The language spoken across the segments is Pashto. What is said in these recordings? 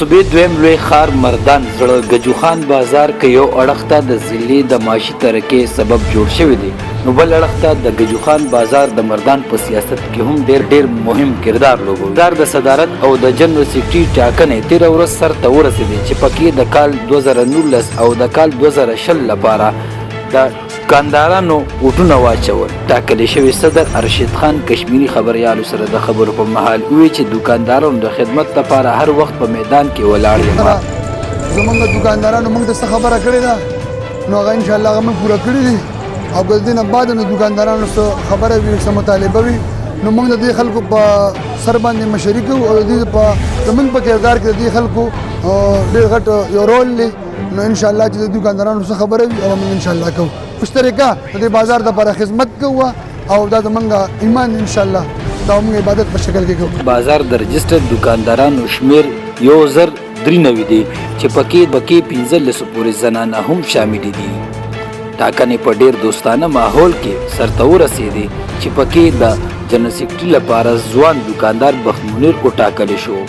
صوبې دویم لوی ښار مردان زړه ګجوخان بازار کې یو اړخ ته د ضلعې د معاشي ترقۍ سبب جوړ شوی دی، نو بل اړخ ته د ګجوخان بازار د مردان په سیاست کې هم ډېر مهم کردار لوبوي. د صدارت او د جنرال سیکرټري ټاکنې تېره ورځ سرته ورسېدې چې پکې د کال 2019 او د کال 2020 لپاره د دکاندارانو ووټونه واچول. ټاکلې شوي صدر ارشد خان کشمیري خبریالو سره د خبرو په مهال وویل چې دکاندارانو د خدمت لپاره هر وخت په میدان کې ولاړ یم. زمونږ دکاندارانو موږ ته څه خبره کړې ده نو هغه انشاءالله هغه موږ پوره کړي دي، او که د دې نه بعد نو دکاندارانو څه خبره وي څه مطالبه وي نو موږ د دې خلکو په سر باندې مشري کوو او د دې زموږ په کردار کې د دې خلکو ډېر غټ یو رول دی. نو انشاءالله چې د دکاندارانو څه خبره وي هغه موږ انشاءالله کوو. مشترکه د دې بازار دپاره خدمت کوو او دا زموږ ایمان انشاءالله دا موږ عبادت په شکل کې کوو. بازار د رجسټر دکاندارانو شمیر 1093 دی چې پکې 1500 پورې زنانه هم شامل دي. ټاکنې په ډېر دوستانه ماحول کې سرته ورسېدې چې پکې د جنرال سیکرټري لپاره ځوان دکاندار بخت منیر وټاکلی شو.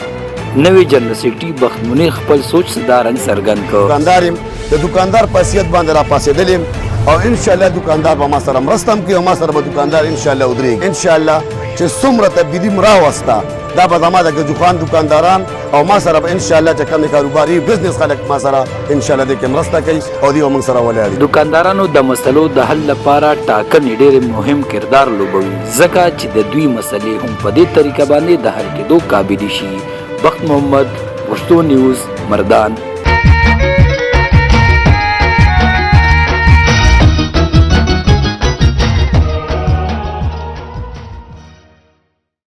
نوی جنرال سیکرټري بخت منیر خپل سوچ دا رنګ څرګند کړ. دکاندار یم د دکاندار په حیثیت باندې راپاڅېدلی یم او انشاءالله دکاندار به ما سره مرسته هم کوي او ما سره به دکاندار انشاءالله ودرېږي. انشاءالله چې څومره تبدیلي م راوسته دا به زما د ګجوخان دکانداران او ما سره به انشاءالله چې کوم کاروباري بزنس خلک ما سره انشاءالله دې کې مرسته کوي او دوی به موږ سره ولاړ دي. دکاندارانو د مسلو د حل لپاره ټاکنې ډېر مهم کردار لوبوي، ځکه چې د دوی مسلې هم په دې طریقه باندې د حل کېدو قابل شي. بخت محمد، پښتو نیوز، مردان.